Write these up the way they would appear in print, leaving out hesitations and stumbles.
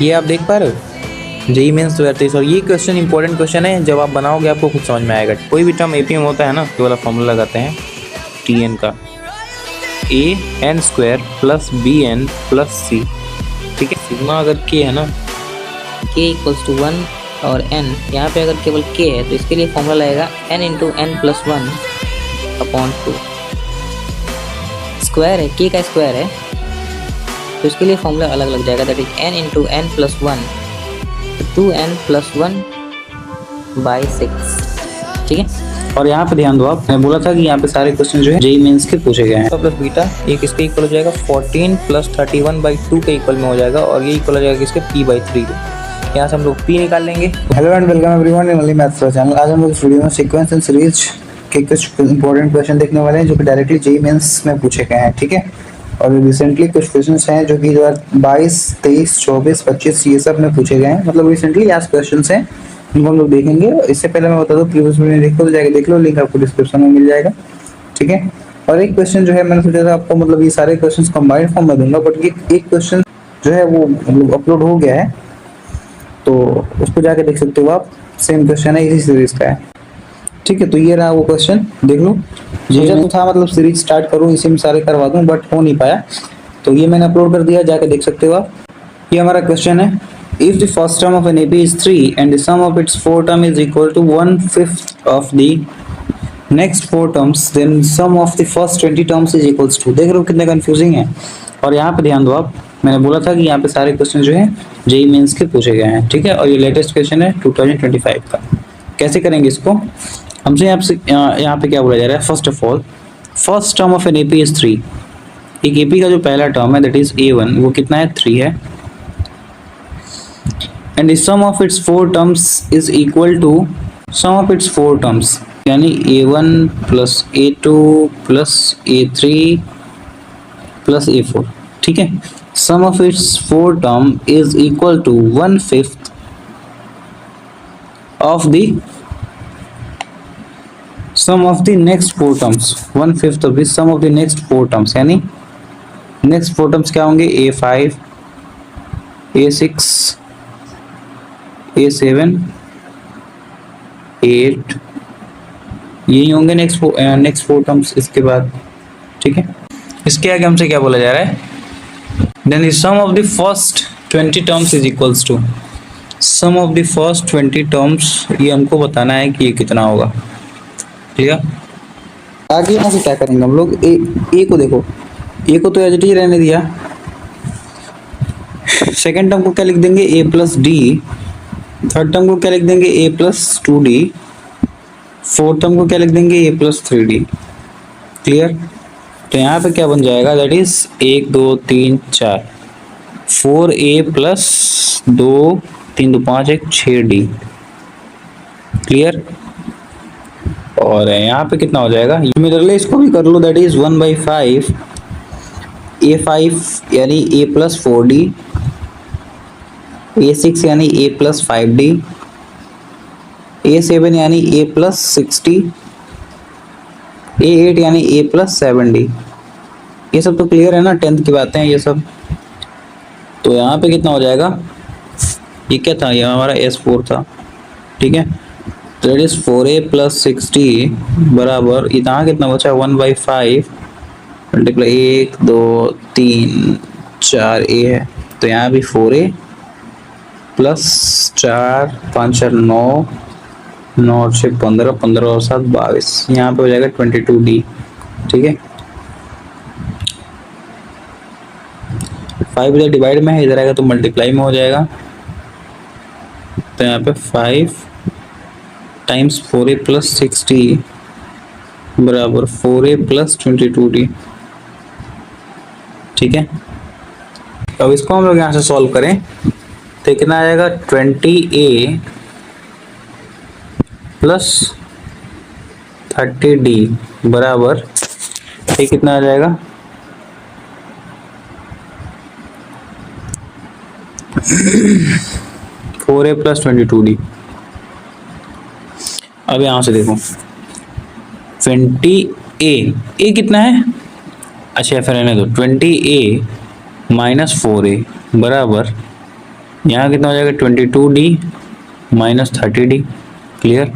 ये आप देख पा रहे हो, जेई मेंस 2023। और ये क्वेश्चन इंपॉर्टेंट क्वेश्चन है, जब आप बनाओगे आपको खुद समझ में आएगा। कोई भी टर्म एपी में होता है ना, ये वाला फॉर्मूला लगाते हैं टी एन का, A N square plus B N plus C. ठीक है, सिग्मा अगर के है ना, k इक्वल्स टू 1 और n, यहाँ पे अगर केवल k है तो इसके लिए फॉर्मूला लगेगा n into n plus 1 upon 2। Square है, k का स्क्वायर है तो इसके लिए फॉर्मूला अलग लग जाएगा, that is n into n plus 1, 2n plus 1 by 6। ठीक है, और यहाँ पे ध्यान दो आप, मैं बोला था कि यहाँ पे सारे क्वेश्चन जो है जेई मेंस के पूछे गए हैं। तो प्लस बीटा एक इसके इक्वल हो जाएगा 14 प्लस 31/2 के इक्वल में हो जाएगा, और ये इक्वल हो जाएगा किसके, p/3 के। यहाँ से हम लोग p निकाल लेंगे। Hello and welcome everyone in only maths channel. आज हम लोग इस वीडियो में सीक्वेंस एंड सीरीज के कुछ इंपॉर्टेंट क्वेश्चन देखने वाले हैं जो कि डायरेक्टली जेई मेंस में पूछे गए हैं। ठीक है, और रिसेंटली कुछ क्वेश्चंस हैं जो कि 2022, 23, 24, 25 ये सब में पूछे गए हैं, मतलब रिसेंटली आज क्वेश्चंस हैं, इनको हम लोग देखेंगे। इससे पहले मैं बता दूं, प्रीवियस वीडियो देखो तो जाके देख लो, लिंक आपको डिस्क्रिप्शन में मिल जाएगा। ठीक है, और एक क्वेश्चन जो है मैंने सोचा था आपको, मतलब ये सारे क्वेश्चंस कंबाइंड फॉर्म में दूंगा, बट ये एक क्वेश्चन जो है वो मतलब अपलोड हो गया है, तो उसको जाके देख सकते हो आप। सेम क्वेश्चन है, इसी सीरीज का है। ठीक है, तो ये रहा वो क्वेश्चन, देख लो। सोचा तो था मतलब सीरीज स्टार्ट करूँ, इसी में सारे करवा दूं, बट हो नहीं पाया, तो ये मैंने अपलोड कर दिया, जाके देख सकते हो आप। ये हमारा क्वेश्चन है, if the first term of an AP is 3 and the sum of its 4 term is equal to 1/5 of the next 4 terms, then sum of the first 20 terms is equals to। देख रहे हो कितने confusing है। और यहाँ पे ध्यान दो आप, मैंने बोला था कि यहाँ पे सारे क्वेश्चन जो है जेई मेंस के पूछे गए हैं। ठीक है, और ये लेटेस्ट क्वेश्चन है 2025 का। कैसे करेंगे इसको, हमसे यहाँ पे क्या बोला जा रहा है, first of all first term of an AP is 3। एक एपी का जो पहला टर्म है दैट इज a1, वो कितना है, 3 है, and the sum of its 4 terms is equal to sum of its 4 terms, यानी a1 plus a2 plus a3 plus a4। ठीक है, sum of its 4 term is equal to 1/5 of the sum of the next 4 terms, 1/5 of the sum of the next 4 terms, यानी next 4 terms क्या होंगे, a5 a6 A7 8, यही होंगे next 4 terms इसके बाद। ठीक है, इसके आगे हमसे क्या बोला जा रहा है, then the sum of the first 20 terms is equals to sum of the first 20 terms, ये हमको बताना है कि ये कितना होगा। ठीक है, आगे यहाँ से क्या करेंगे हम लोग, ए को देखो, ए को तो एज इट इज रहने दिया। सेकेंड टर्म को क्या लिख देंगे, a plus D. Third term को क्या लिख देंगे, a plus 2d। Fourth term को क्या लिख देंगे, a प्लस 3d। क्लियर, तो यहाँ पे क्या बन जाएगा, that is 1 2 3 4 4a plus 2 3 2 5 1 6d। Clear, और यहाँ पे कितना हो जाएगा, सिमिलरली इसको भी कर लो, दैट इज 1/5 a5 यानी a प्लस 4d, a6 यानी a प्लस 5d, a7 यानी a प्लस 6d, a8 यानी a प्लस 7d। ये सब तो क्लियर है ना, 10th की बातें हैं ये सब। तो यहाँ पे कितना हो जाएगा, ये क्या था, ये हमारा S4 था। ठीक है, तो that is 4a plus 6d बराबर, यहाँ कितना बचा, 1/5 मल्टीप्लाई 1 2 3 4a है, तो यहाँ भी 4a प्लस 4 5 4 9 9 और 6 15 15 और 7 22, यहाँ पे हो जाएगा 22d। ठीक है, 5 इधर डिवाइड में है, इधर आएगा तो मल्टीप्लाई में हो जाएगा, तो यहाँ पे 5 टाइम्स 4a प्लस 6d बराबर 4a प्लस 22d। ठीक है, अब इसको हम लोग यहाँ से सॉल्व करें तो कितना आएगा, 20a प्लस 30d बराबर, ये कितना आ जाएगा, 4a प्लस 22d। अब यहाँ से देखो 20a कितना है, अच्छा फिर रहने दो, 20a माइनस 4a बराबर यहाँ कितना हो जाएगा 22D माइनस 30D। क्लियर।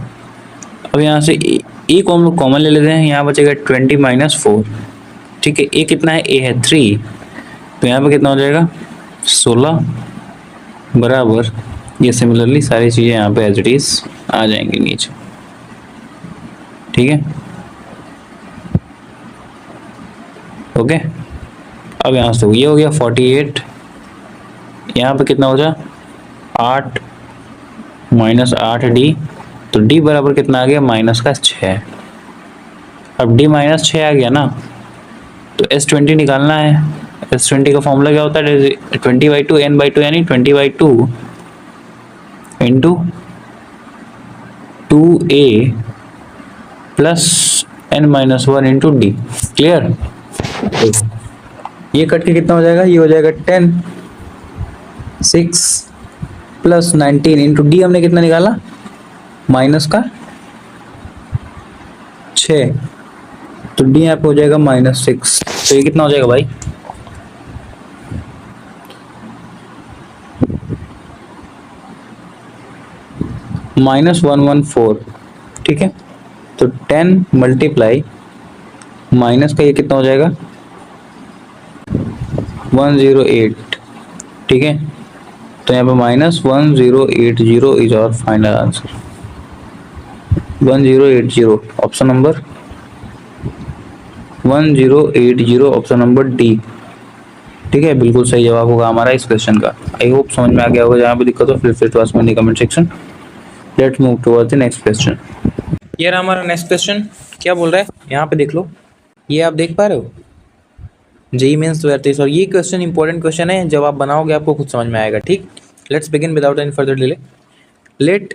अब यहाँ से ए को हम लोग कॉमन ले लेते हैं, यहाँ बचेगा 20 माइनस 4। ठीक है, ए कितना है, ए है 3, तो यहाँ पे कितना हो जाएगा 16 बराबर, ये सिमिलरली सारी चीज़ें यहाँ पे एज इट इज आ जाएंगी नीचे। ठीक है, ओके। अब यहाँ से ये हो गया 48, यहाँ पे कितना हो जाए 8 माइनस 8D, तो D बराबर कितना आ गया माइनस का 6। अब D माइनस 6 आ गया ना, तो S20 निकालना है। S20 का फॉर्मूला क्या होता है, 20/2 n/2 यानी 20/2 into 2A plus n-1 into D। Clear. ये कट के कितना हो जाएगा, ये हो जाएगा 10, 6 प्लस 19 इंटू D हमने कितना निकाला माइनस का 6, तो D यहाँ पे हो जाएगा -6। तो ये कितना हो जाएगा भाई, -114। ठीक है, तो 10 मल्टीप्लाई माइनस का ये कितना हो जाएगा 108। ठीक है, तो यहाँ पे -1080 is our final answer. 1080 option number 1080 option number D. ठीक है, बिल्कुल सही जवाब होगा हमारा इस क्वेश्चन का। आई होप समझ में आ गया होगा। जहाँ पे दिक्कत हो फिर to ask me in the comment section. Let's move towards the next question. ये रहा हमारा नेक्स्ट क्वेश्चन। क्या बोल रहा है यहाँ पे देख लो, ये आप देख पा रहे हो जेईई मेंस 2023, और ये क्वेश्चन इंपॉर्टेंट क्वेश्चन है, जब आप बनाओगे आपको खुद समझ में आएगा। ठीक, let's begin without any further delay. Let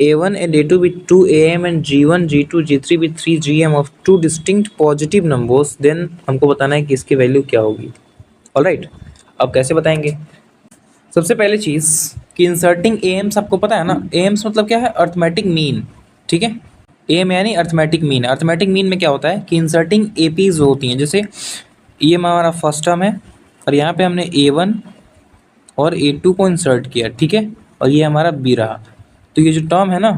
A1 and A2 with 2 AM and G1, G2, G3 with 3 GM of two distinct positive numbers, then हमको बताना है कि इसकी वैल्यू क्या होगी। ऑलराइट, अब कैसे बताएंगे। सबसे पहले चीज़ कि इंसर्टिंग एम्स, आपको पता है ना एम्स मतलब क्या है, अर्थमेटिक मीन। ठीक है, एम यानी अर्थमेटिक मीन। अर्थमेटिक मीन में क्या होता है कि इंसर्टिंग एपीज होती हैं। जैसे ये हमारा फर्स्ट टर्म है और यहाँ पे हमने A1 और A2 को इंसर्ट किया। ठीक है, और ये हमारा B रहा, तो ये जो टर्म है ना,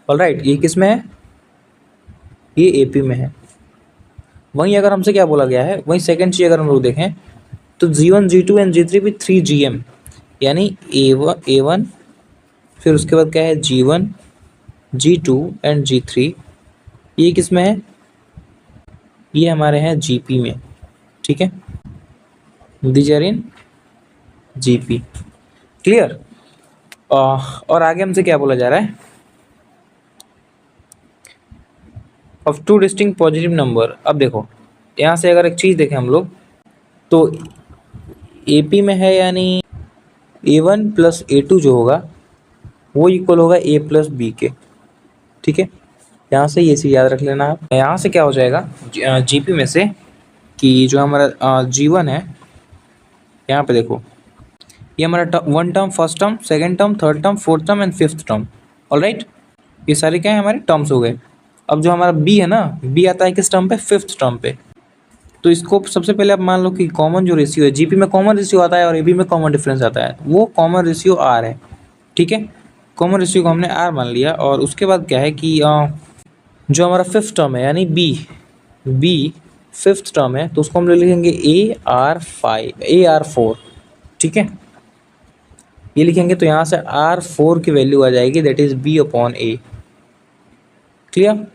ऑलराइट, ये किस में है, ये एपी में है। वहीं अगर हमसे क्या बोला गया है, वहीं सेकंड चीज अगर हम लोग देखें तो G1, G2 and G3 with 3 GM, यानी A1 फिर उसके बाद क्या है G1, G2 एंड G3, ये किस में है, ये हमारे हैं GP में। ठीक है, these are in GP। Clear. और आगे हमसे क्या बोला जा रहा है, of two distinct positive number. अब देखो यहाँ से अगर एक चीज़ देखें हम लोग तो AP में है, यानी A1 प्लस A2 जो होगा वो इक्वल होगा A प्लस B के। ठीक है, यहाँ से ये चीज़ याद रख लेना आप। यहाँ से क्या हो जाएगा GP में से कि जो हमारा G1 है, यहाँ पे देखो ये हमारा one term, first term, second term, third term, fourth term and fifth term. Alright, ये सारे क्या है हमारे टर्म्स हो गए। अब जो हमारा B है ना, B आता है किस टर्म पे, फिफ्थ टर्म पे। तो इसको सबसे पहले आप मान लो कि कॉमन जो रेशियो है, GP में कॉमन रेशियो आता है और AB में कॉमन डिफरेंस आता है, वो कॉमन रेशियो R है। ठीक है, कॉमन रेशियो को हमने R मान लिया। और उसके बाद क्या है कि जो हमारा फिफ्थ टर्म है यानी B फिफ्थ टर्म है, तो उसको हम ले लिखेंगे AR4। ठीक है, ये लिखेंगे तो यहाँ से R4 की वैल्यू आ जाएगी, दैट इज B/A। क्लियर।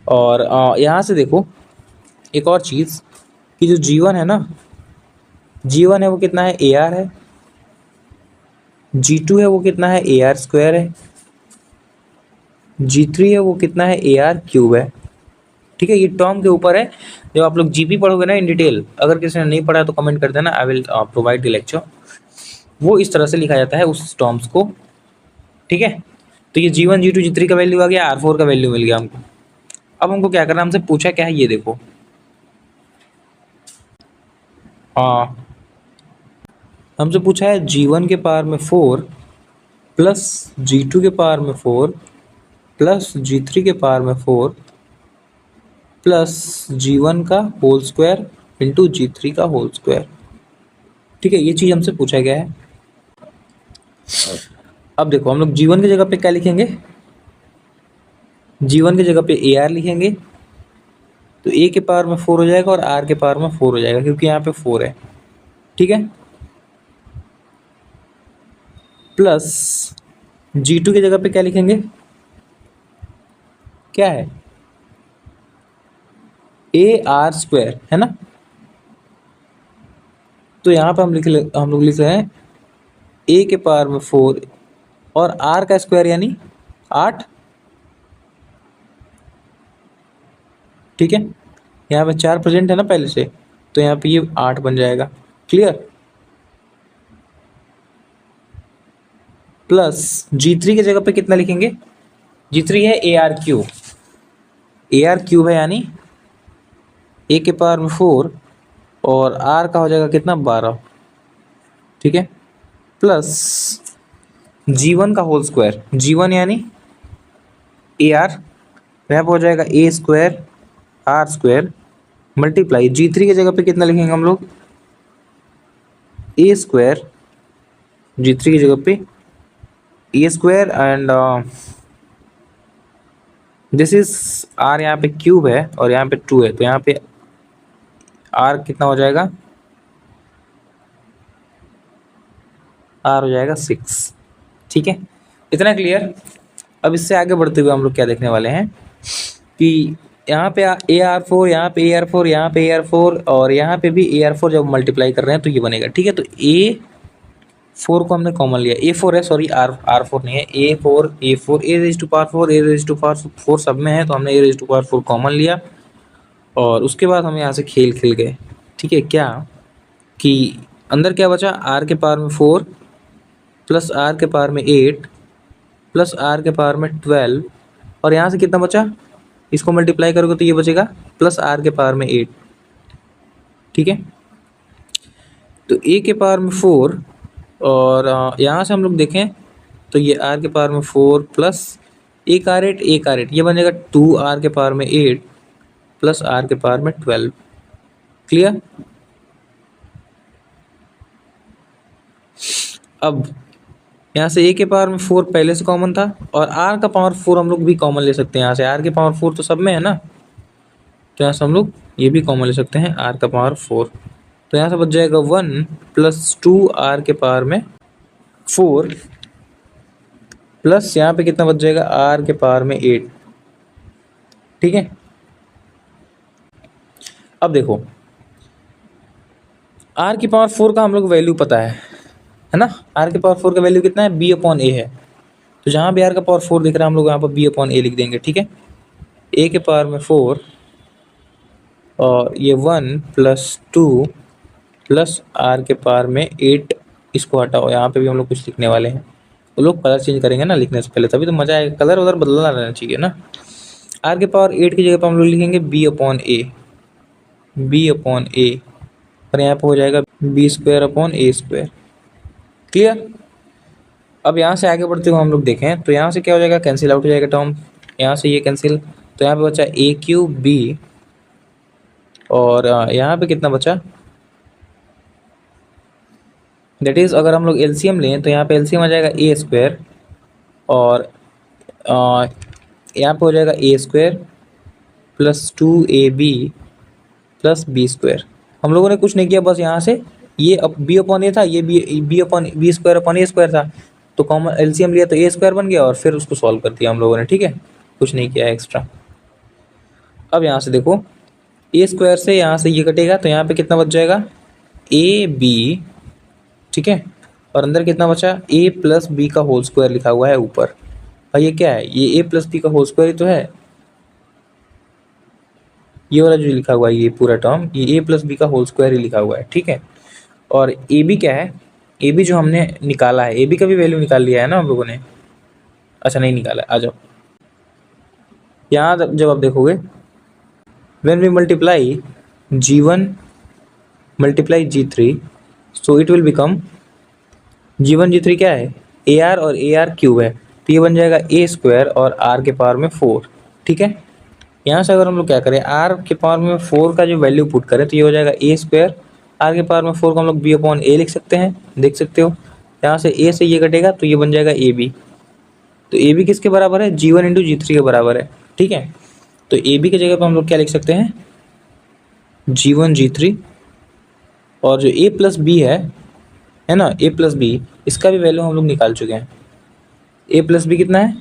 और यहाँ से देखो एक और चीज़ कि जो G1 है ना, G1 है वो कितना है, AR है। G2 है वो कितना है, AR² है। G3 है वो कितना है, AR³ है। ठीक है, ये टर्म के ऊपर है। जब आप लोग GP पढ़ोगे ना इन डिटेल, अगर किसी ने नहीं पढ़ा तो कमेंट कर देना, I will provide the lecture. वो इस तरह से लिखा जाता है उस टर्म्स को। ठीक है, तो ये G1, G2, G3 का वैल्यू आ गया, R4 का वैल्यू मिल गया हमको। अब हमको क्या करना, हमसे पूछा क्या है, ये देखो हमसे पूछा है G1 के पावर में 4 प्लस G2 के पावर में 4 प्लस G3 के पावर में 4 प्लस G1 का होल स्क्वायर इंटू G3 का होल स्क्वायर। ठीक है, ये चीज़ हमसे पूछा गया है। अब देखो हम लोग G1 की जगह पे क्या लिखेंगे, G1 की जगह पे AR लिखेंगे, तो A के पावर में 4 हो जाएगा और R के पावर में 4 हो जाएगा क्योंकि यहाँ पे 4 है। ठीक है, प्लस G2 की जगह पे क्या लिखेंगे, क्या है AR स्क्वायर, है ना। तो यहाँ पे हम लोग लिख रहे हैं A के पावर में 4 और R का स्क्वायर यानी 8। ठीक है, यहाँ पे 4 प्रेजेंट है ना पहले से, तो यहाँ पे ये 8 बन जाएगा। क्लियर। प्लस G3 की जगह पे कितना लिखेंगे, G3 है AR क्यूब, AR क्यूब है यानी A के पावर में 4 और R का हो जाएगा कितना 12। ठीक है, प्लस G1 का होल स्क्वायर, G1 यानी AR, यहाँ पे हो जाएगा A square R square multiply G3 की जगह पे कितना लिखेंगे हम लोग, A स्क्वायर, G3 की जगह पे A square and this is R, यहाँ पे क्यूब है और यहाँ पे 2 है, तो यहाँ पे R कितना हो जाएगा, R हो जाएगा 6। ठीक है, इतना क्लियर। अब इससे आगे बढ़ते हुए हम लोग क्या देखने वाले हैं कि यहाँ पे AR4, यहाँ पे AR4, यहाँ पे AR4 और यहाँ पे भी AR4 जब मल्टीप्लाई कर रहे हैं तो ये बनेगा। ठीक है, तो A4 को हमने कॉमन लिया, A4 है, सॉरी R4 नहीं है, A4 A raise to power 4 A raise to power 4 सब में है, तो हमने A raise to power 4 common लिया और उसके बाद हम यहाँ से खेल गए। ठीक है, क्या कि अंदर क्या बचा, R के पावर में 4 प्लस R के पावर में 8 प्लस R के पावर में 12 और यहाँ से कितना बचा, इसको मल्टीप्लाई करोगे तो ये बचेगा प्लस R के पावर में 8। ठीक है, तो A के पावर में 4 और यहाँ से हम लोग देखें तो ये R के पावर में 4 प्लस एक आर 8 ये बन जाएगा 2R के पावर में 8 प्लस R के पावर में 12। क्लियर। अब यहाँ से A के पावर में 4 पहले से कॉमन था और R का पावर 4 हम लोग भी कॉमन ले सकते हैं। यहाँ से R के पावर 4 तो सब में है ना, तो यहाँ से हम लोग ये भी कॉमन ले सकते हैं R का पावर 4। तो यहाँ से बच जाएगा 1 प्लस 2R के पावर में 4 प्लस यहाँ पे कितना बच जाएगा R के पावर में 8। ठीक है, अब देखो R की पावर 4 का हम लोग वैल्यू पता है ना। R के पावर 4 का वैल्यू कितना है, B/A है। तो जहाँ भी R का पावर 4 दिख रहा है हम लोग यहाँ पर B/A लिख देंगे। ठीक है, A के पावर में 4 और ये 1 प्लस 2 प्लस R के पावर में 8, इसको हटाओ, यहाँ पे भी हम लोग कुछ लिखने वाले हैं। वो लोग कलर चेंज करेंगे ना लिखने से पहले, तभी तो मज़ा आएगा, कलर उधर बदलना रहना चाहिए ना। R के पावर 8 की जगह पर हम लोग लिखेंगे B/A और यहाँ पे हो जाएगा B²/A²। क्लियर। अब यहाँ से आगे बढ़ते हुए हम लोग देखें तो यहाँ से क्या हो जाएगा, कैंसिल आउट हो जाएगा टर्म, यहाँ से ये कैंसिल, तो यहाँ पे बचा A³ B और यहाँ पे कितना बचा, दैट इज़ अगर हम लोग एलसीएम लें तो यहाँ पे एलसीएम आ जाएगा A² और यहाँ पे हो जाएगा A² plus 2AB plus B²। हम लोगों ने कुछ नहीं किया, बस यहाँ से ये अब B/A था, ये B/B² था, तो कॉमन एलसीएम लिया तो A² बन गया और फिर उसको सॉल्व कर दिया हम लोगों ने। ठीक है, कुछ नहीं किया एक्स्ट्रा। अब यहाँ से देखो A² से यहाँ से ये कटेगा तो यहाँ पे कितना बच जाएगा AB। ठीक है, और अंदर कितना बचा A प्लस B का होल स्क्वायर लिखा हुआ है ऊपर, और ये क्या है, ये A प्लस B का होल स्क्वायर ही तो है, ये वाला जो लिखा हुआ है ये पूरा टर्म, ये A प्लस B का होल स्क्वायर ही लिखा हुआ है। ठीक है, और AB क्या है, AB जो हमने निकाला है, AB का भी वैल्यू निकाल लिया है ना हम लोगों ने। अच्छा नहीं निकाला, आ जाओ यहाँ जब आप देखोगे when we multiply G1 multiply G3 so it will become G1 G3 क्या है AR और AR क्यूब है, तो ये बन जाएगा A² और R के पावर में 4। ठीक है, यहाँ से अगर हम लोग क्या करें, आर के पावर में 4 का जो वैल्यू पुट करें तो ये हो जाएगा ए स्क्वायर। आर के पावर में 4 को हम लोग बी अपॉन ए लिख सकते हैं, देख सकते हो। यहाँ से ए से ये कटेगा तो ये बन जाएगा ए बी। तो ए बी किसके बराबर है, जी वन इंटू जी थ्री के बराबर है, ठीक है। तो ए बी की जगह पर हम लोग क्या लिख सकते हैं, जी वन जी थ्री। और जो ए प्लस बी है ना, ए प्लस बी, इसका भी वैल्यू हम लोग निकाल चुके हैं। ए प्लस बी कितना है,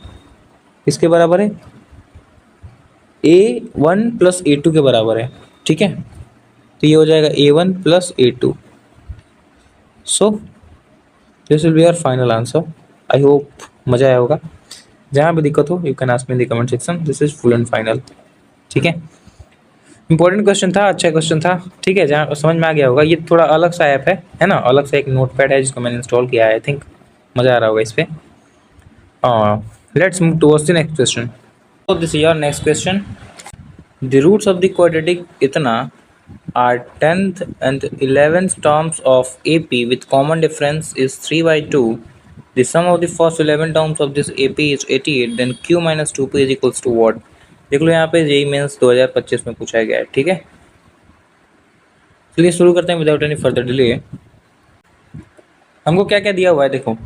किसके बराबर है, A one plus A two के बराबर है, ठीक है। तो ये हो जाएगा A one plus A two. So this will be our final answer. I hope मज़ा आया होगा। जहाँ भी दिक्कत हो you can ask me in the comment section, this is full and final, ठीक है। इंपॉर्टेंट क्वेश्चन था, अच्छा क्वेश्चन था, ठीक है। जहाँ समझ में आ गया होगा। ये थोड़ा अलग सा ऐप है ना, अलग सा एक नोटपैड है जिसको मैंने इंस्टॉल किया है। आई थिंक मज़ा आ रहा होगा इस पर। Let's move towards the next question. So this is your next question. The roots of the quadratic itna are 10th and 11th terms of AP with common difference is 3 by 2. The sum of the first 11 terms of this AP is 88. Then Q minus 2P is equals to what? देख लो यहाँ पे JEE mains 2025 में पूछा गया है, ठीक है। चलिए शुरू करते हैं विदाउट एनी फर्दर डिले। हमको क्या क्या दिया हुआ है, देखो।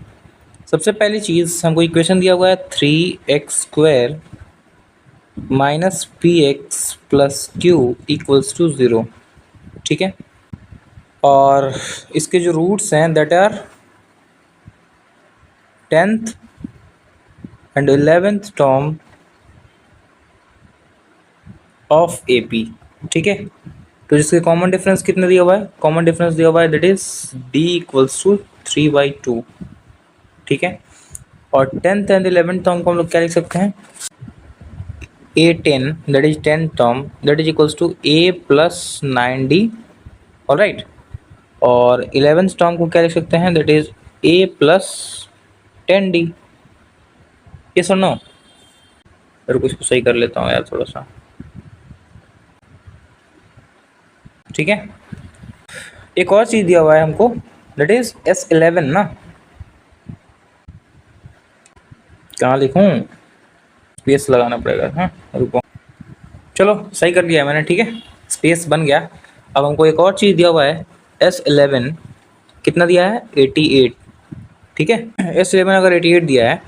सबसे पहली चीज़ हमको इक्वेशन दिया हुआ है 3x² minus p x plus q equals to 0, ठीक है। और इसके जो रूट्स हैं that are 10th and 11th term of A P, ठीक है। तो जिसके कॉमन डिफरेंस कितने दिया हुआ है, कॉमन डिफरेंस दिया हुआ है that is d equals to 3/2, ठीक है। और 10th एंड 11th टर्म को हम लोग क्या लिख सकते हैं, A10 that is 10 term that is equals to A plus 9D, all right। और 11th टर्म को क्या लिख सकते हैं, that is A plus 10D। ये सुनो, मेरे को इसको सही कर लेता हूँ यार थोड़ा सा, ठीक है। एक और चीज़ दिया हुआ है हमको that is S11 ना, कहाँ लिखूँ, स्पेस लगाना पड़ेगा, हाँ रुको, चलो सही कर लिया मैंने, ठीक है। स्पेस बन गया। अब हमको एक और चीज़ दिया हुआ है S11, कितना दिया है 88, ठीक है। S11 अगर 88 दिया है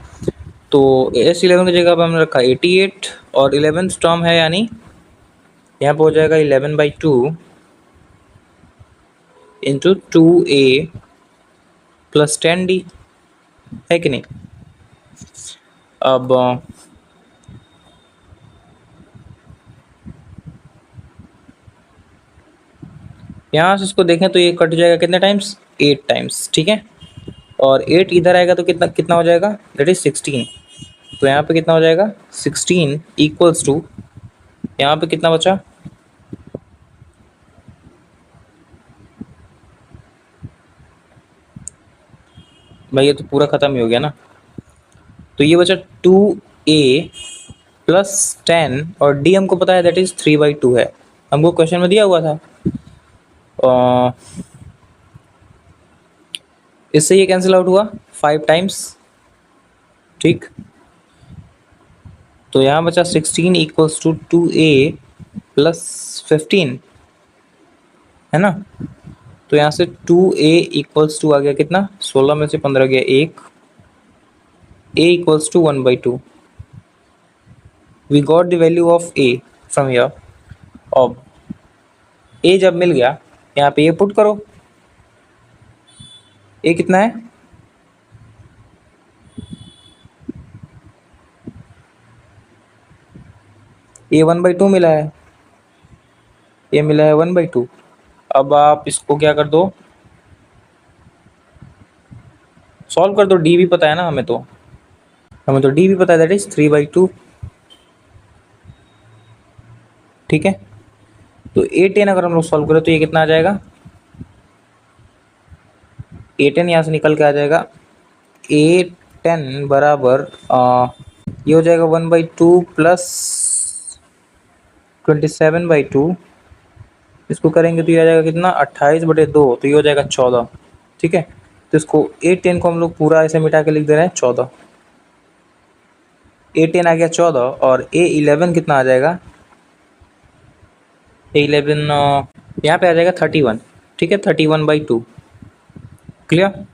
तो S11 की जगह पर हमने रखा 88 और 11th टर्म है, यानी यहाँ पर हो जाएगा 11/2 इंटू 2A प्लस 10D, है कि नहीं। अब यहाँ से इसको देखें तो ये कट जाएगा कितने टाइम्स, 8 टाइम्स, ठीक है। और 8 इधर आएगा तो कितना कितना हो जाएगा, दैट इज 16। तो यहाँ पे कितना हो जाएगा 16 इक्वल्स टू, यहाँ पे कितना बचा, भाई ये तो पूरा ख़त्म ही हो गया ना। तो ये बचा 2A प्लस 10 और D हमको पता है दैट इज 3/2 है, हमको क्वेश्चन में दिया हुआ था। इससे ये कैंसिल आउट हुआ 5 टाइम्स, ठीक। तो यहाँ बचा 16 इक्वल्स टू 2A प्लस 15, है ना। तो यहाँ से 2A इक्वल्स टू आ गया कितना, 16 में से 15 गया 1, A equals to 1/2। We got the value of A from here. अब A जब मिल गया, यहाँ पे ये पुट करो, A कितना है, A 1/2 मिला है, A मिला है 1/2। अब आप इसको क्या कर दो, सॉल्व कर दो, D भी पता है ना हमें तो D भी पता है दैट इज 3/2, ठीक है। तो A10 अगर हम लोग सॉल्व करें तो ये कितना आ जाएगा, A10 यहाँ से निकल के आ जाएगा, A10 बराबर ये हो जाएगा 1/2 प्लस 27/2, इसको करेंगे तो ये आ जाएगा कितना 28/2, तो ये हो जाएगा 14, ठीक है। तो इसको A10 को हम लोग पूरा ऐसे मिटा के लिख दे रहे हैं 14। A10 आ गया 14 और A11 कितना आ जाएगा, A11 यहाँ पे आ जाएगा 31, ठीक है, 31/2। क्लियर?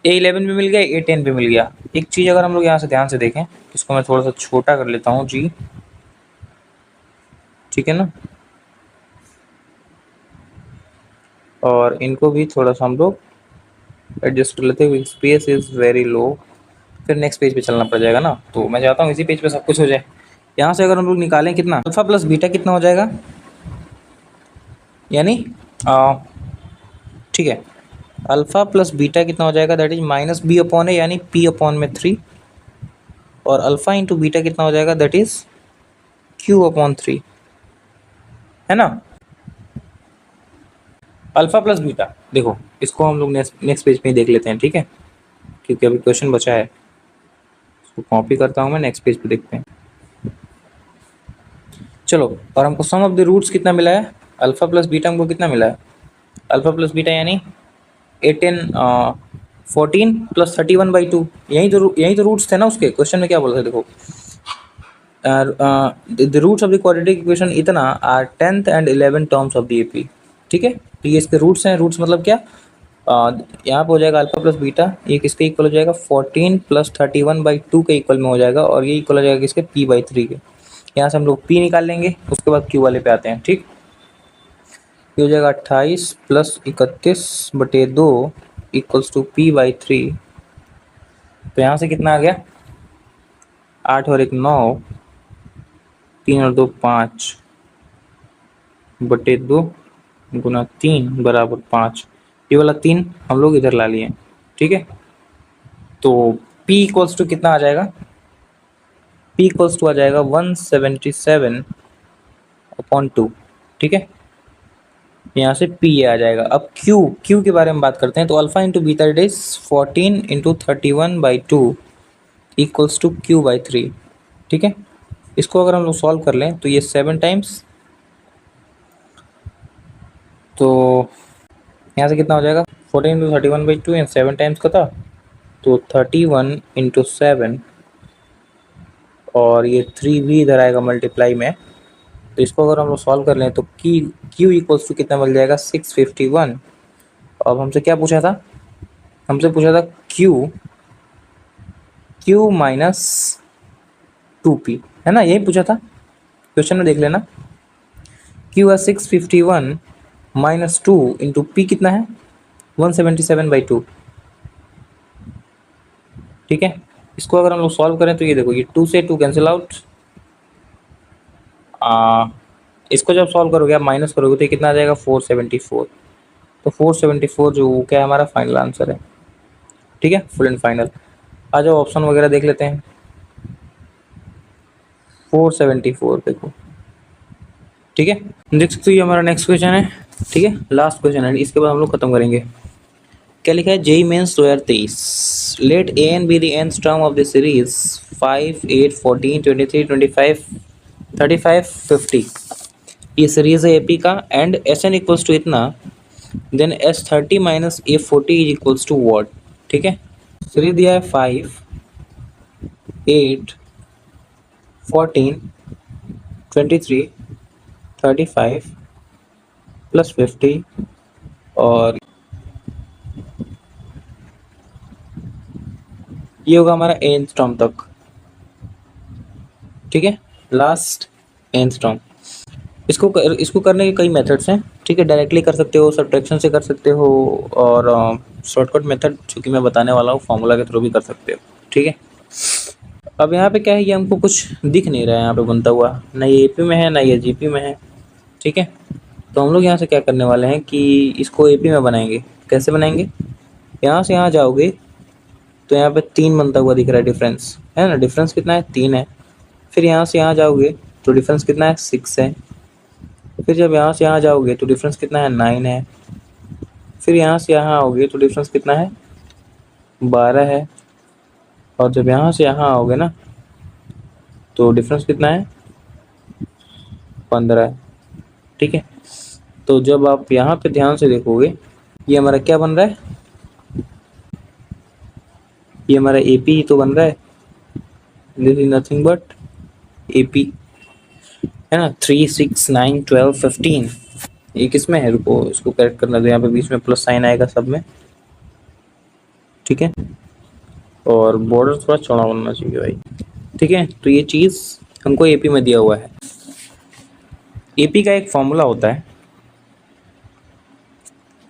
A11 भी मिल गया, A10 भी मिल गया। एक चीज़ अगर हम लोग यहाँ से ध्यान से देखें, इसको मैं थोड़ा सा छोटा कर लेता हूँ जी, ठीक है ना, और इनको भी थोड़ा सा हम लोग एडजस्ट कर लेते हैं। स्पेस इज़ वेरी लो, फिर नेक्स्ट पेज पे चलना पड़ जाएगा ना, तो मैं चाहता हूँ इसी पेज पे सब कुछ हो जाए। यहाँ से अगर हम लोग निकालें कितना, अल्फा प्लस बीटा कितना हो जाएगा, यानी ठीक है, अल्फा प्लस बीटा कितना हो जाएगा, that is minus B upon A, यानी पी अपॉन में 3, और अल्फा इंटू बीटा कितना हो जाएगा, दैट इज क्यू अपॉन 3, है ना। अल्फा प्लस बीटा, देखो इसको हम लोग नेक्स्ट पेज पे ही देख लेते हैं, ठीक है, क्योंकि अभी क्वेश्चन बचा है। इसको कॉपी करता हूँ मैं, नेक्स्ट पेज पे देखते हैं। चलो, और हमको सम ऑफ द रूट्स कितना मिला है, अल्फा प्लस बीटा हमको कितना मिला है, अल्फा प्लस बीटा यानी 18 14 प्लस 31/2, यही तो रूट्स थे ना उसके। क्वेश्चन में क्या बोला था, देखो the roots of the quadratic equation इतना are 10th and 11th terms of the AP, ठीक है। तो ये इसके रूट्स हैं। रूट्स मतलब क्या, यहाँ पे हो जाएगा अल्फा प्लस बीटा, ये किसके इक्वल हो जाएगा, 14 प्लस 31/2 के इक्वल में हो जाएगा, और ये इक्वल हो जाएगा किसके, p/3 के। यहाँ से हम लोग p निकाल लेंगे, उसके बाद q वाले पे आते हैं, ठीक। ये हो जाएगा 28 प्लस 31/2 इक्वल्स टू p/3। तो यहाँ से कितना आ गया, 8 और 1 9, 3 और 2 5/2 गुना 3 बराबर 5। ये वाला 3 हम लोग इधर ला लिए, ठीक है। तो p इक्वल्स टू कितना आ जाएगा, p इक्वल्स टू आ जाएगा 177/2, ठीक है। यहाँ से p आ जाएगा। अब q के बारे में बात करते हैं। तो alpha into beta it is 14 into 31/2 equals to q/3, ठीक है। इसको अगर हम लोग सॉल्व कर लें तो ये 7 टाइम्स, तो यहाँ से कितना हो जाएगा, 14 इंटू 31/2 एंड 7 टाइम्स का था, तो 31 इंटू 7, और ये 3 भी इधर आएगा मल्टीप्लाई में। तो इसको अगर हम लोग सॉल्व कर लें तो q इक्वल्स टू कितना मिल जाएगा, 651। अब हमसे क्या पूछा था, हमसे पूछा था q माइनस 2p, है ना, यही पूछा था क्वेश्चन में, देख लेना। q है 651 माइनस 2 इंटू पी कितना है, 177/2, ठीक है। इसको अगर हम लोग सॉल्व करें तो ये देखो, ये 2 से 2 कैंसिल आउट, इसको जब सॉल्व करोगे आप माइनस करोगे तो ये कितना आ जाएगा, 474। तो 474 जो क्या है हमारा फाइनल आंसर है, ठीक है, फुल एंड फाइनल। आ जाओ ऑप्शन वगैरह देख लेते हैं। 474 देखो, ठीक है। देख सकते हो ये हमारा नेक्स्ट क्वेश्चन है, ठीक है, लास्ट क्वेश्चन है, इसके बाद हम लोग खत्म करेंगे। क्या लिखा है, JEE Mains 2023, let A n B the nth term of the series 5 8 14 23 25 35 50। ये सीरीज है एपी का, and S N equals to इतना, then S30 minus A40 is equals to what, ठीक है। सीरीज दिया है 5 8 14 23 35 प्लस 50, और ये होगा हमारा nth टर्म तक, ठीक है, लास्ट nth टर्म। इसको करने के कई मेथड्स हैं, ठीक है। डायरेक्टली कर सकते हो, सब्ट्रैक्शन से कर सकते हो, और शॉर्टकट मेथड जो कि मैं बताने वाला हूँ फार्मूला के थ्रू भी कर सकते हो, ठीक है। अब यहाँ पे क्या है, ये हमको कुछ दिख नहीं रहा है यहाँ पे बनता हुआ, ना ये एपी में है ना ये जीपी में है, ठीक है। तो हम लोग यहाँ से क्या करने वाले हैं कि इसको एपी में बनाएंगे। कैसे बनाएंगे, यहाँ से यहाँ जाओगे तो यहाँ पे 3 बनता हुआ दिख रहा है, डिफरेंस है ना, डिफरेंस कितना है, 3 है। फिर यहाँ से यहाँ जाओगे तो डिफरेंस कितना है, 6 है। फिर जब यहाँ से यहाँ जाओगे तो डिफरेंस कितना है, 9 है। फिर यहाँ से यहाँ आओगे तो डिफरेंस कितना है, 12 है। और जब यहाँ से यहाँ आओगे ना तो डिफरेंस कितना है, 15 है, ठीक है। तो जब आप यहाँ पे ध्यान से देखोगे, ये हमारा क्या बन रहा है, ये हमारा AP ही तो बन रहा है, this is nothing but AP, है ना, 3 6 9 12 15 ये किस में है, रुको इसको करेक्ट करना दो, यहाँ पे बीच में प्लस साइन आएगा सब में, ठीक है। और बॉर्डर थोड़ा चौड़ा बनना चाहिए भाई, ठीक है। तो ये चीज़ हमको एपी में दिया हुआ है। एपी का एक फॉर्मूला होता है,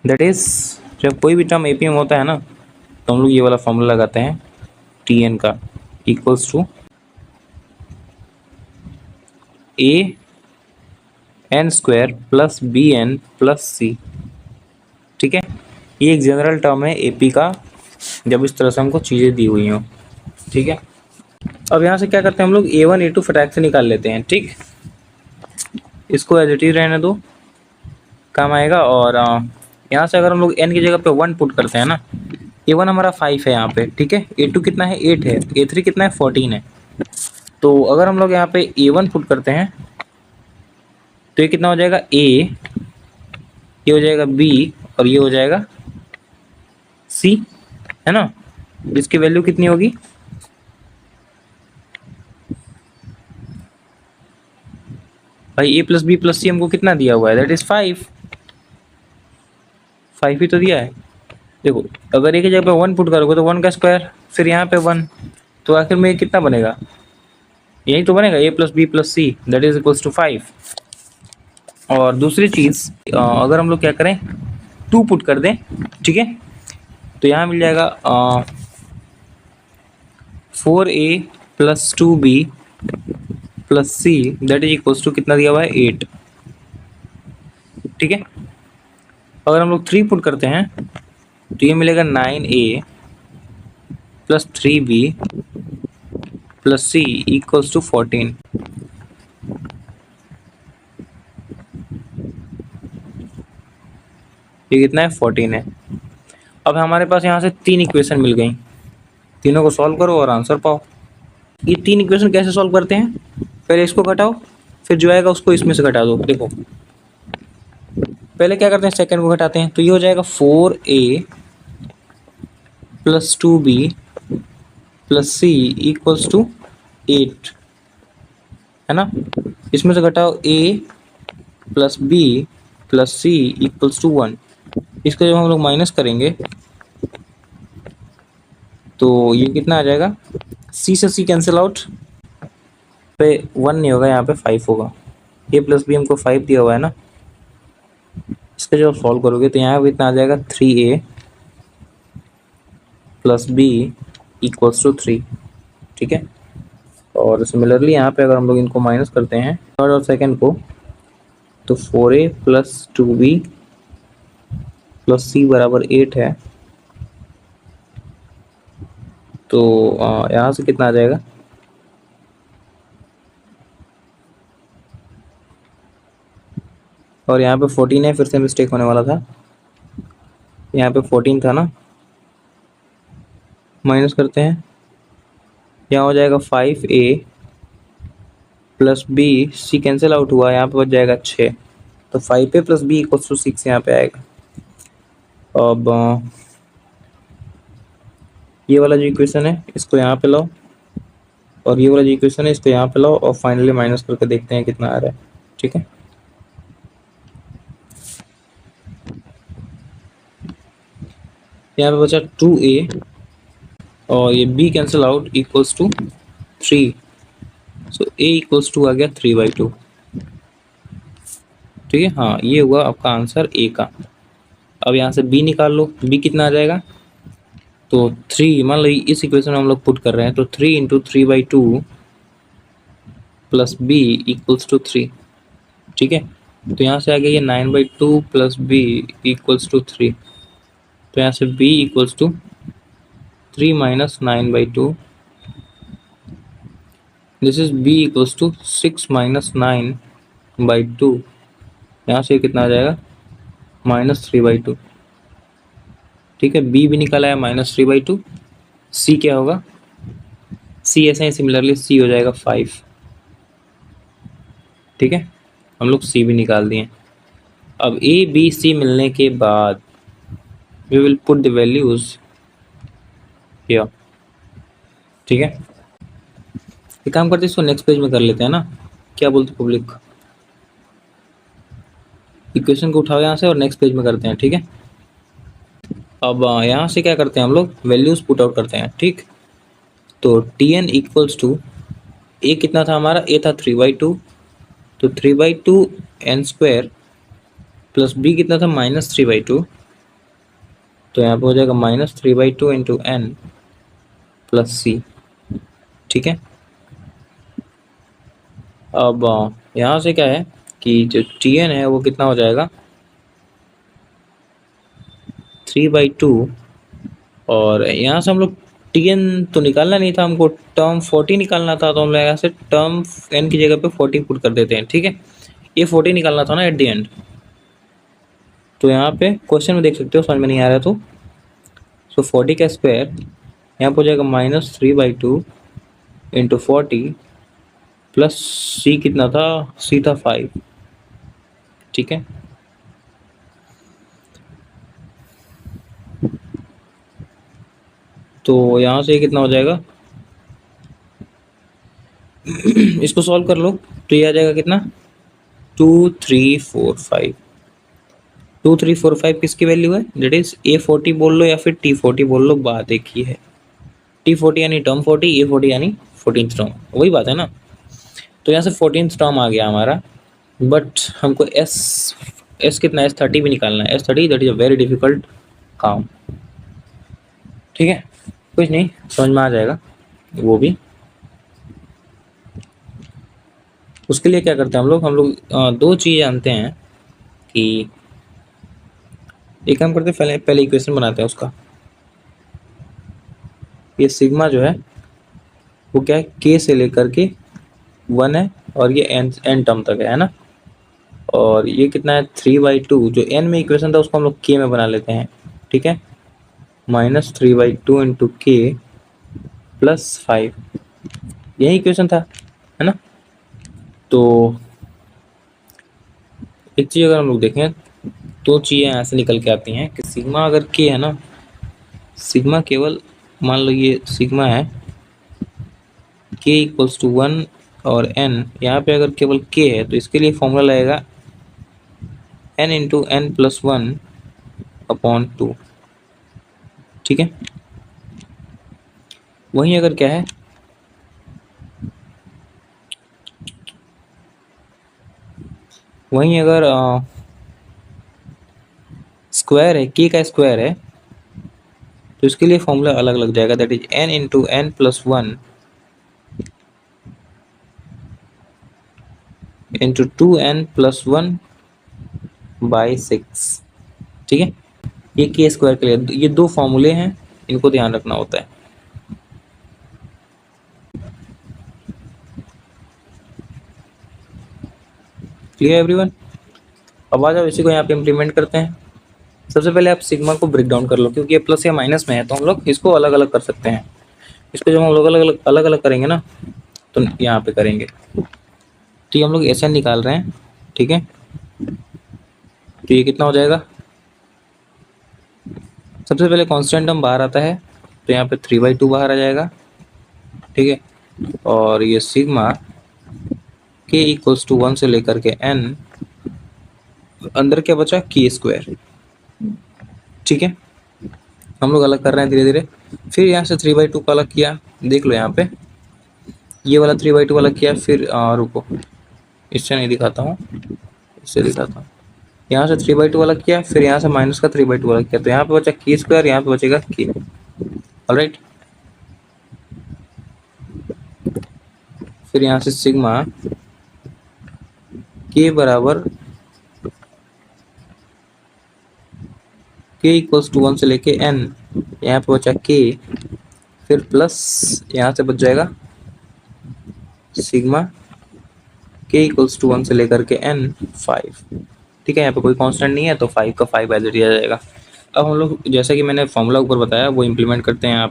दैट इज जब कोई भी टर्म एपी में होता है ना, तो हम लोग ये वाला फॉर्मूला लगाते हैं टी एन का, equals to A N square plus B N plus C, ठीक है। ये एक जनरल टर्म है एपी का, जब इस तरह से हमको चीज़ें दी हुई हों, ठीक है। अब यहाँ से क्या करते हैं हम लोग, A1 A2 फटाक से निकाल लेते हैं, ठीक। इसको एज इट इज रहने दो, काम आएगा। और यहाँ से अगर हम लोग n की जगह पे 1 पुट करते हैं ना, A1 हमारा 5 है यहाँ पे, ठीक है। A2 कितना है, 8 है। A3 कितना है, 14 है। तो अगर हम लोग यहाँ पे A1 पुट करते हैं तो ये कितना हो जाएगा, A, ये हो जाएगा B, और ये हो जाएगा C, है ना। इसकी वैल्यू कितनी होगी, भाई A प्लस बी प्लस सी हमको कितना दिया हुआ है, दैट इज 5 ही तो दिया है। देखो अगर एक की जगह पे 1 पुट करोगे तो 1 का स्क्वायर, फिर यहाँ पे 1, तो आखिर में कितना बनेगा, यही तो बनेगा A plus B plus C that is equals to 5। और दूसरी चीज़, अगर हम लोग क्या करें, 2 पुट कर दें, ठीक है, तो यहाँ मिल जाएगा 4A plus 2B plus C that is equals to कितना दिया हुआ है, 8, ठीक है। अगर हम लोग 3 पुट करते हैं तो ये मिलेगा 9A plus 3B plus C equals to 14। ये कितना है, 14 है। अब हमारे पास यहाँ से 3 इक्वेशन मिल गई, तीनों को सॉल्व करो और आंसर पाओ। ये 3 इक्वेशन कैसे सॉल्व करते हैं, पहले इसको घटाओ, फिर जो आएगा उसको इसमें से घटा दो। देखो पहले क्या करते हैं, सेकंड को घटाते हैं, तो ये हो जाएगा 4A plus 2B plus C equals to 8, है ना। इसमें से घटाओ A plus B plus C equals to 1। इसको जब हम लोग माइनस करेंगे तो ये कितना आ जाएगा, C से C कैंसिल आउट, पे 1 नहीं होगा, यहाँ पे 5 होगा। A प्लस बी हमको 5 दिया हुआ है ना, इसका जब सॉल्व करोगे तो यहाँ पे इतना आ जाएगा 3A plus B equals to 3, ठीक है। और सिमिलरली यहाँ पे अगर हम लोग इनको माइनस करते हैं थर्ड और सेकंड को, तो 4A प्लस 2B प्लस सी बराबर 8 है। तो यहाँ से कितना आ जाएगा, और यहाँ पे 14 है, फिर से मिस्टेक होने वाला था, यहाँ पे 14 था ना, माइनस करते हैं, यहाँ हो जाएगा 5A प्लस बी, सी कैंसिल आउट हुआ, यहाँ पे बच जाएगा 6, तो 5A plus B equals to 6 यहाँ पे आएगा। अब ये वाला जो इक्वेशन है इसको यहाँ पे लाओ, और ये वाला जो इक्वेशन है इसको यहाँ पे लाओ, और फाइनली माइनस करके देखते हैं कितना आ रहा है, ठीक है। यहाँ पे बचा 2A और ये B cancel out equals to 3, so A equals to आ गया 3/2, ठीक है। हाँ ये हुआ आपका आंसर A का। अब यहाँ से B निकाल लो, B कितना आ जाएगा, तो 3, मान लो इस इक्वेशन में हम लोग पुट कर रहे हैं, तो 3 into 3/2 plus B equals to 3, ठीक है। तो यहाँ से आ गया ये 9/2 प्लस B इक्वल्स टू 3, तो यहाँ से B equals to 3 minus 9/2, this is B equals to 6 minus 9/2, यहाँ से कितना आ जाएगा, -3/2, ठीक है। B भी निकाला है -3/2, C क्या होगा, C ऐसे ही सिमिलरली C हो जाएगा 5, ठीक है। हम लोग C भी निकाल दिए। अब A B C मिलने के बाद we will put the values here, ठीक है। एक काम करते हैं, इसको नेक्स्ट पेज में कर लेते हैं ना, क्या बोलते पब्लिक। इक्वेशन को उठाओ यहाँ से और नेक्स्ट पेज में करते हैं, ठीक है। अब यहाँ से क्या करते हैं हम लोग, वैल्यूज पुट आउट करते हैं, ठीक। तो टी एन इक्वल्स टू, ए कितना था हमारा, ए था 3/2, तो 3/2 एन स्क्वायर प्लस बी कितना था -3/2, तो यहाँ पे हो जाएगा -3/2 इंटू एन प्लस सी, ठीक है। अब यहाँ से क्या है कि जो टी एन है वो कितना हो जाएगा 3/2, और यहाँ से हम लोग टी एन तो निकालना नहीं था हमको, टर्म 40 निकालना था, तो हम लोग यहाँ से टर्म एन की जगह पे 40 पुट कर देते हैं, ठीक है। ये 40 निकालना था ना एट द एंड, तो यहाँ पे क्वेश्चन में देख सकते हो, समझ में नहीं आ रहा तो 40 का स्क्वायर यहाँ पर हो जाएगा -3/2 इंटू 40 प्लस सी कितना था, सी था 5, ठीक है। तो यहाँ से कितना हो जाएगा इसको सॉल्व कर लो, तो ये आ जाएगा कितना 2 3 4 5, 2 3 4 5 किसकी वैल्यू है, डेट इज A40 बोल लो या फिर T40 बोल लो, बात एक ही है। T40 यानी टर्म 40, A40 यानी 14th टर्म, वही बात है ना। तो यहाँ से 14th टर्म आ गया हमारा, बट हमको S कितना है, S30 भी निकालना है, S30 that is a very difficult काम, ठीक है। कुछ नहीं, समझ में आ जाएगा वो भी। उसके लिए क्या करते हैं हम लोग दो चीज़ जानते हैं कि एक काम करते हैं, पहले इक्वेशन बनाते हैं उसका। ये सिग्मा जो है वो क्या है, k से लेकर के 1 है, और ये n टर्म तक है ना। और ये कितना है 3/2, जो n में इक्वेशन था उसको हम लोग k में बना लेते हैं, ठीक है। -3/2 इंटू k प्लस 5, यही इक्वेशन था, है ना। तो एक चीज़ अगर हम लोग देखें, दो चीज़ें ऐसे निकल के आती हैं कि सिग्मा अगर k है ना, सिग्मा केवल मान लो ये सिग्मा है, k इक्वल्स टू 1 और n, यहाँ पे अगर केवल k है तो इसके लिए फॉर्मूला लगेगा n into n plus 1 upon 2, ठीक है। वहीं अगर क्या है, वहीं अगर स्क्वायर है, k का स्क्वायर है, तो इसके लिए फॉर्मूला अलग लग जाएगा, that is n into n plus 1 into 2n plus 1 by 6, ठीक है। ये k स्क्वायर के लिए ये दो फॉर्मूले हैं, इनको ध्यान रखना होता है। Clear everyone. अब आ जाओ इसी को यहाँ पे इम्प्लीमेंट करते हैं। सबसे पहले आप सिग्मा को ब्रेक डाउन कर लो, क्योंकि ये प्लस या माइनस में है तो हम लोग इसको अलग अलग कर सकते हैं। इसको जब हम लोग अलग अलग करेंगे ना, तो यहाँ पे करेंगे, तो ये हम लोग SN निकाल रहे हैं, ठीक है। तो ये कितना हो जाएगा, सबसे पहले कांस्टेंट टर्म बाहर आता है, तो यहाँ पे 3/2 बाहर आ जाएगा, ठीक है। और ये सिग्मा k इक्वल्स टू 1 से लेकर के n, अंदर क्या बचा k स्क्वायर, ठीक है। हम लोग अलग कर रहे हैं धीरे धीरे। फिर यहाँ से 3/2 का अलग किया, देख लो यहाँ पे ये वाला 3/2 अलग किया, फिर रुको इससे नहीं दिखाता हूँ, इससे दिखाता हूँ। यहाँ से 3/2 अलग किया, फिर यहाँ से माइनस का 3/2 अलग किया, तो यहाँ पे बचा k स्क्वायर, यहाँ पे बचेगा k, ऑलराइट। फिर यहाँ से सिग्मा k बराबर k इक्वल्स टू 1 से लेके n, यहाँ पे बचा k, फिर प्लस यहाँ से बच जाएगा सिग्मा k इक्वल्स टू 1 से लेकर के n 5, ठीक है। यहाँ पे कोई कांस्टेंट नहीं है तो 5 का 5 एज इट इज आ जाएगा। अब हम लोग जैसा कि मैंने फॉर्मूला ऊपर बताया वो इम्प्लीमेंट करते हैं यहाँ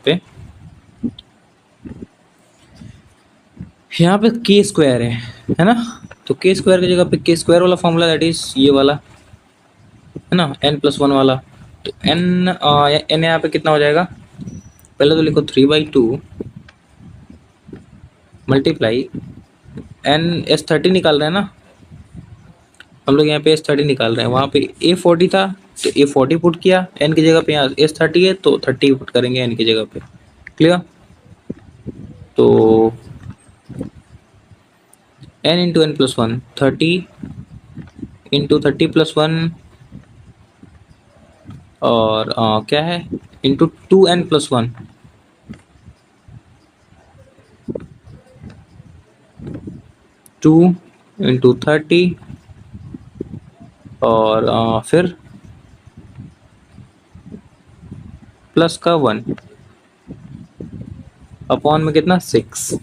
पे k स्क्वायर है ना, तो k स्क्वायर की जगह पे k स्क्वायर वाला फॉर्मूला दैट इज ये वाला है ना, n प्लस 1 वाला। तो n यहाँ पे कितना हो जाएगा, पहले तो लिखो 3/2 मल्टीप्लाई n, S30 निकाल रहे हैं ना, हम लोग यहाँ पे S30 निकाल रहे हैं, वहाँ पे A40 था तो A40 पुट किया n की जगह पे, यहाँ S30 है तो 30 पुट करेंगे n की जगह पे। क्लियर? तो n into n plus 1 30 into 30+1 और क्या है इंटू 2n+1 2 इंटू 30 और फिर प्लस का 1 अपॉन में कितना 6।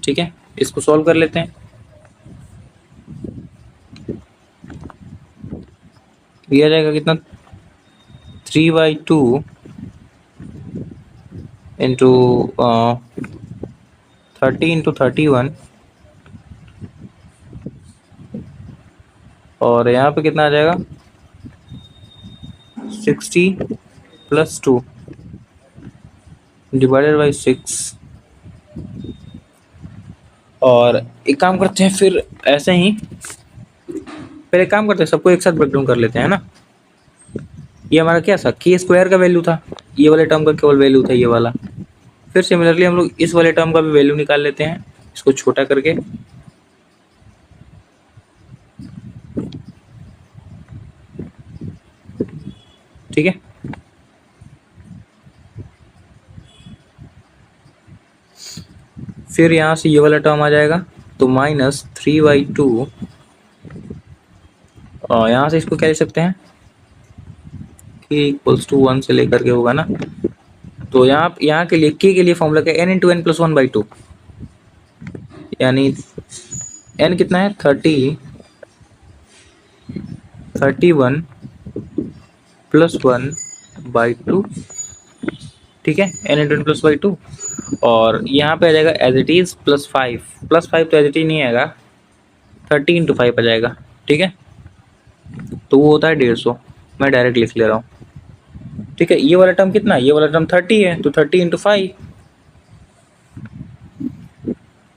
ठीक है, इसको सॉल्व कर लेते हैं। ये आ जाएगा कितना 3/2 इंटू 30 इंटू 31 और यहाँ पे कितना आ जाएगा 60+2 डिवाइडेड बाई 6। और एक काम करते हैं फिर ऐसे ही, पहले एक काम करते हैं सबको एक साथ ब्रेक डाउन कर लेते हैं ना। ये हमारा क्या था k² का वैल्यू था, ये वाले टर्म का केवल वैल्यू था ये वाला। फिर सिमिलरली हम लोग इस वाले टर्म का भी वैल्यू निकाल लेते हैं, इसको छोटा करके। ठीक है, फिर यहाँ से ये वाला टर्म आ जाएगा तो -3/2 और यहाँ से इसको क्या लिख सकते हैं k = 1 से लेकर के होगा ना। तो यहाँ के लिए k के लिए फॉर्मूला क्या n इंटू n प्लस 1/2 यानी n कितना है 30 31 प्लस 1/2। ठीक है, n इंटू n प्लस 2 और यहाँ पे आ जाएगा एज इट इज +5 तो एज इट इज नहीं आएगा 30 इंटू 5 आ जाएगा। ठीक है, तो वो होता है 150, मैं डायरेक्ट लिख ले रहा हूँ। ठीक है, ये वाला टर्म कितना, ये वाला टर्म 30 है तो 30 इंटू 5।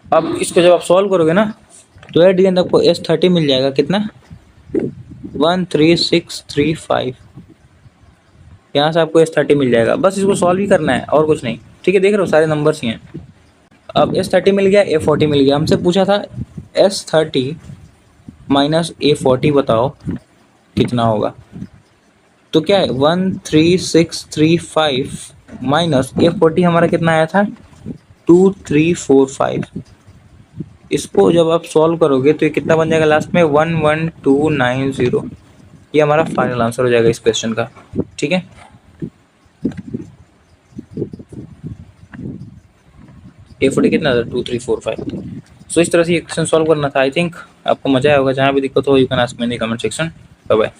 अब इसको जब आप सॉल्व करोगे ना तो एट द एंड आपको S30 मिल जाएगा कितना 13635। यहाँ से आपको S30 मिल जाएगा, बस इसको सॉल्व ही करना है और कुछ नहीं। ठीक है, देख रहे हो सारे नंबर्स ही हैं। अब S30 मिल गया, A40 मिल गया। हमसे पूछा था S30 माइनस A40 बताओ कितना होगा। तो क्या है 13635 माइनस A40 हमारा कितना आया था 2345। इसको जब आप सॉल्व करोगे तो ये कितना बन जाएगा लास्ट में 11290। ये हमारा फाइनल आंसर हो जाएगा इस क्वेश्चन का। ठीक है, A40 कितना था 2345। सो इस तरह से ये क्वेश्चन सॉल्व करना था। आई थिंक आपको मजा आया होगा। जहाँ भी दिक्कत हो you can ask me in the comment section. Bye bye.